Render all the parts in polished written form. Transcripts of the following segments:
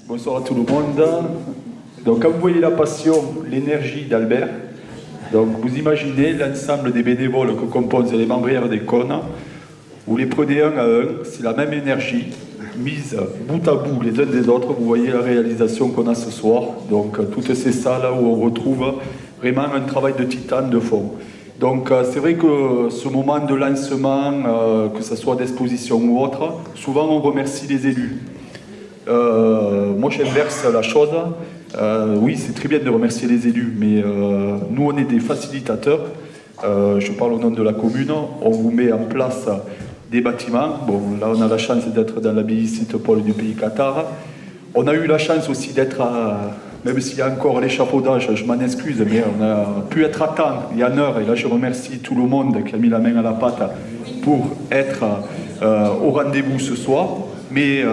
Bonsoir à tout le monde. Donc, quand vous voyez la passion, l'énergie d'Albert, donc vous imaginez l'ensemble des bénévoles que composent les membrières des cônes, vous les prenez un à un, c'est la même énergie, mise bout à bout les uns des autres. Vous voyez la réalisation qu'on a ce soir. Donc, toutes ces salles où on retrouve vraiment un travail de titane de fond. Donc, c'est vrai que ce moment de lancement, que ce soit d'exposition ou autre, souvent on remercie les élus. Moi j'inverse la chose. Oui, c'est très bien de remercier les élus, mais nous on est des facilitateurs. Je parle au nom de la commune. On vous met en place des bâtiments. Bon, là on a la chance d'être dans l'abbaye Sainte-Paul du pays Qatar. On a eu la chance aussi d'être, même s'il y a encore l'échafaudage, je m'en excuse, mais on a pu être à temps, il y a une heure, et là je remercie tout le monde qui a mis la main à la pâte pour être au rendez-vous ce soir. Mais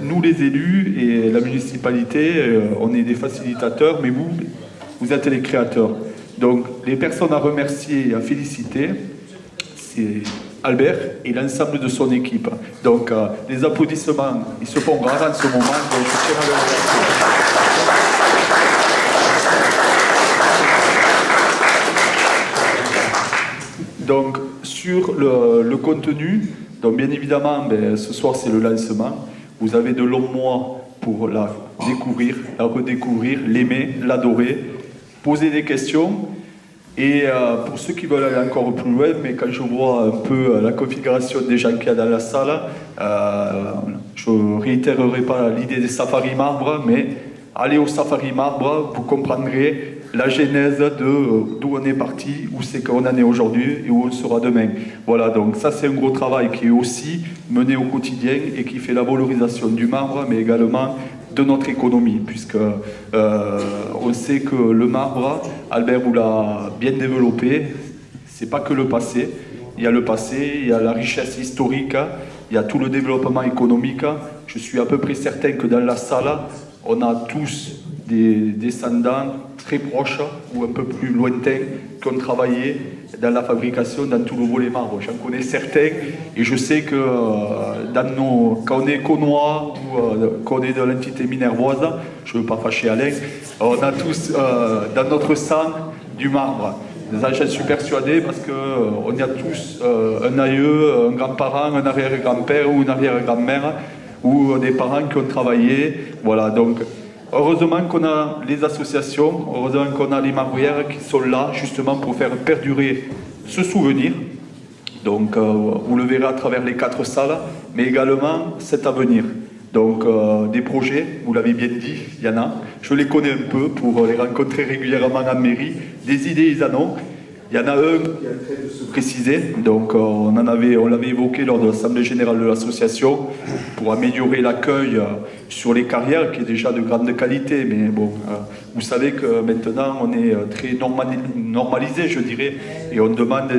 nous les élus et la municipalité, on est des facilitateurs, mais vous êtes les créateurs. Donc les personnes à remercier et à féliciter, c'est Albert et l'ensemble de son équipe. Donc les applaudissements, ils se font rares en ce moment, donc je tiens à le remercier. Donc sur le contenu, donc bien évidemment, ce soir c'est le lancement. Vous avez de longs mois pour la découvrir, la redécouvrir, l'aimer, l'adorer, poser des questions. Et pour ceux qui veulent aller encore plus loin, mais quand je vois un peu la configuration des gens qu'il y a dans la salle, je ne réitérerai pas l'idée des safaris marbre, mais allez au safari marbre, vous comprendrez la genèse d'où on est parti, où c'est qu'on en est aujourd'hui et où on sera demain. Voilà, donc ça c'est un gros travail qui est aussi mené au quotidien et qui fait la valorisation du marbre, mais également de notre économie, puisque on sait que le marbre, Albert vous l'a bien développé, c'est pas que le passé. Il y a le passé, il y a la richesse historique, il y a tout le développement économique. Je suis à peu près certain que dans la salle, on a tous des descendants très proches ou un peu plus lointains qui ont travaillé dans la fabrication, dans tout le volet marbre. J'en connais certains et je sais que quand on est connois ou qu'on est de l'entité minervoise, je ne veux pas fâcher Alain, on a tous dans notre sang du marbre. J'en suis persuadé parce qu'on y a tous un aïeux, un grand-parent, un arrière-grand-père ou une arrière-grand-mère ou des parents qui ont travaillé. Voilà, donc heureusement qu'on a les associations, heureusement qu'on a les marbrières qui sont là justement pour faire perdurer ce souvenir. Donc vous le verrez à travers les 4 salles, mais également cet avenir. Donc des projets, vous l'avez bien dit, il y en a. Je les connais un peu pour les rencontrer régulièrement en mairie. Des idées, ils en ont. Il y en a un qui est en train de se préciser. Donc on l'avait évoqué lors de l'Assemblée Générale de l'Association pour améliorer l'accueil sur les carrières, qui est déjà de grande qualité. Mais bon, vous savez que maintenant on est très normalisé, je dirais, et on demande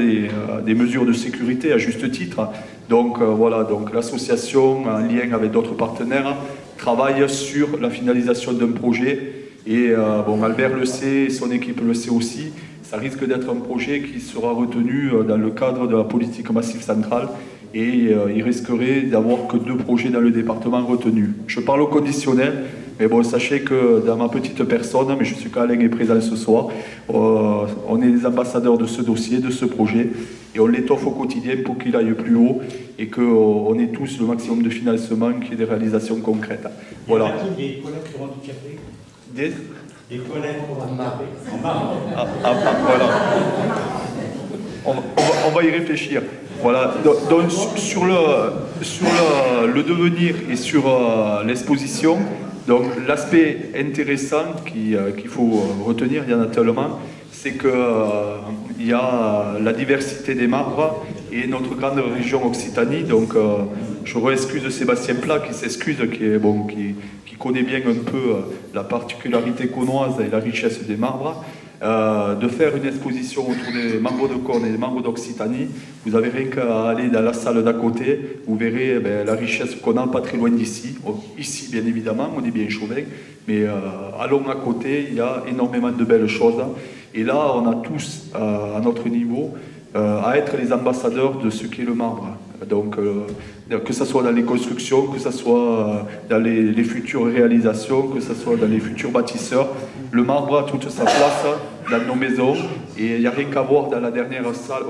des mesures de sécurité à juste titre. Donc voilà, donc l'association, en lien avec d'autres partenaires, travaille sur la finalisation d'un projet. Et bon, Albert le sait, et son équipe le sait aussi. Ça risque d'être un projet qui sera retenu dans le cadre de la politique massive centrale et il risquerait d'avoir que 2 projets dans le département retenus. Je parle au conditionnel, mais bon, sachez que dans ma petite personne, mais je suis quand Alain est présent ce soir, on est les ambassadeurs de ce dossier, de ce projet, et on l'étoffe au quotidien pour qu'il aille plus haut et qu'on ait tous le maximum de financement, qu'il y ait des réalisations concrètes. Voilà. Des collègues handicapés. Des collègues en marbre. Voilà. On va y réfléchir. Voilà. Donc sur le devenir et sur l'exposition, donc l'aspect intéressant qu'il faut retenir, il y en a tellement, c'est qu'il y a la diversité des marbres et notre grande région Occitanie. Donc je re-excuse Sébastien Plat qui s'excuse, qui connaît bien un peu la particularité cônoise et la richesse des marbres, de faire une exposition autour des marbres de Cône et des marbres d'Occitanie. Vous n'avez rien qu'à aller dans la salle d'à côté, vous verrez la richesse qu'on a pas très loin d'ici. Ici, bien évidemment, on est bien chauvin, mais allons à côté, il y a énormément de belles choses. Et là, on a tous, à notre niveau, à être les ambassadeurs de ce qu'est le marbre. Donc, que ce soit dans les constructions, que ce soit dans les futures réalisations, que ce soit dans les futurs bâtisseurs, le marbre a toute sa place dans nos maisons et il n'y a rien qu'à voir dans la dernière salle,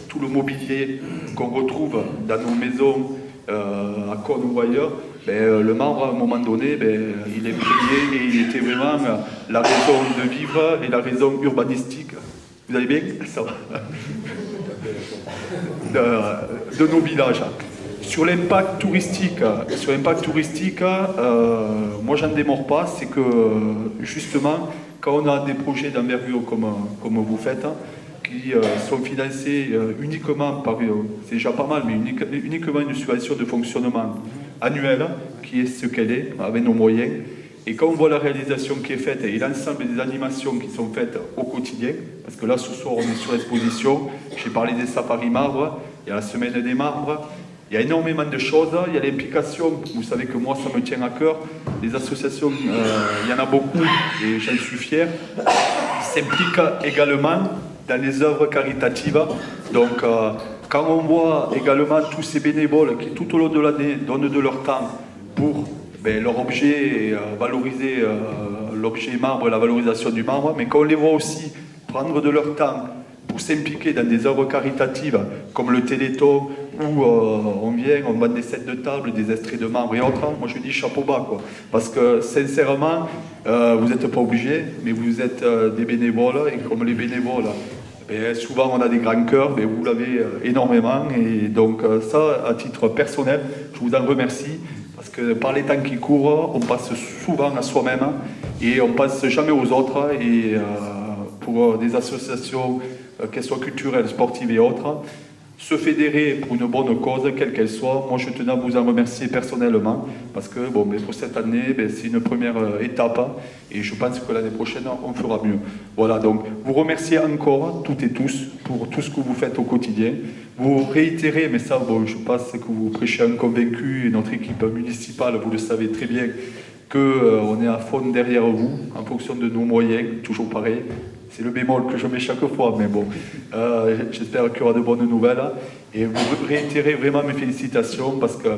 tout le mobilier qu'on retrouve dans nos maisons à Cône ou ailleurs. Le marbre, à un moment donné, il est imprégné et il était vraiment la raison de vivre et la raison urbanistique. Vous allez bien? Ça va. De nos villages. Sur l'impact touristique, moi j'en démords pas, c'est que justement, quand on a des projets d'envergure comme vous faites, qui sont financés uniquement par, c'est déjà pas mal, mais uniquement une subvention de fonctionnement annuelle, qui est ce qu'elle est, avec nos moyens. Et quand on voit la réalisation qui est faite et l'ensemble des animations qui sont faites au quotidien, parce que là ce soir on est sur l'exposition, j'ai parlé des safaris marbres, il y a la semaine des marbres, il y a énormément de choses, il y a l'implication, vous savez que moi ça me tient à cœur, les associations, il y en a beaucoup et j'en suis fier, s'impliquent également dans les œuvres caritatives. Donc quand on voit également tous ces bénévoles qui tout au long de l'année donnent de leur temps pour leur objet, valoriser l'objet marbre, la valorisation du marbre, mais quand on les voit aussi prendre de leur temps pour s'impliquer dans des œuvres caritatives comme le Téléthon, où on vend des sets de table, des extraits de marbre et autres, moi je dis chapeau bas, quoi. Parce que sincèrement, vous n'êtes pas obligés, mais vous êtes des bénévoles, et comme les bénévoles, souvent on a des grands cœurs, mais vous l'avez énormément, et donc ça, à titre personnel, je vous en remercie. Parce que par les temps qui courent, on passe souvent à soi-même et on pense jamais aux autres. Et pour des associations, qu'elles soient culturelles, sportives et autres, se fédérer pour une bonne cause, quelle qu'elle soit, moi je tenais à vous en remercier personnellement. Parce que pour cette année, c'est une première étape et je pense que l'année prochaine, on fera mieux. Voilà, donc vous remerciez encore toutes et tous pour tout ce que vous faites au quotidien. Vous réitérez, mais ça, je pense que vous prêchez un convaincu, et notre équipe municipale, vous le savez très bien, qu'on est à fond derrière vous, en fonction de nos moyens, toujours pareil. C'est le bémol que je mets chaque fois, mais bon, j'espère qu'il y aura de bonnes nouvelles. Et vous réitérez vraiment mes félicitations, parce que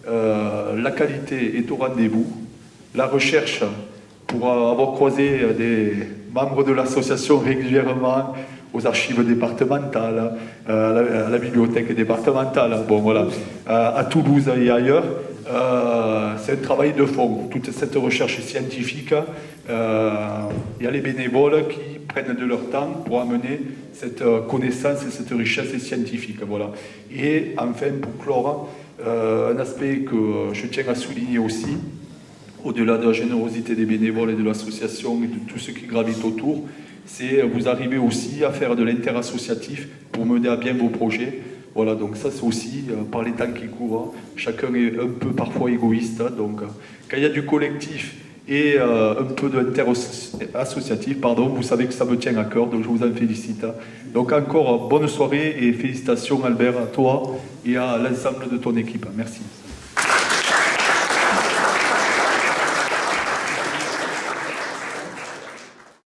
la qualité est au rendez-vous. La recherche, pour avoir croisé des membres de l'association régulièrement, aux archives départementales, à la bibliothèque départementale, à Toulouse et ailleurs. C'est un travail de fond, toute cette recherche scientifique. Il y a les bénévoles qui prennent de leur temps pour amener cette connaissance et cette richesse scientifique. Voilà. Et enfin, pour clore, un aspect que je tiens à souligner aussi, au-delà de la générosité des bénévoles et de l'association et de tout ce qui gravite autour, c'est vous arrivez aussi à faire de l'interassociatif pour mener à bien vos projets. Voilà, donc ça c'est aussi, par les temps qui courent, chacun est un peu parfois égoïste, donc quand il y a du collectif et un peu d'interassociatif, vous savez que ça me tient à cœur, donc je vous en félicite. Donc encore bonne soirée et félicitations Albert à toi et à l'ensemble de ton équipe. Merci.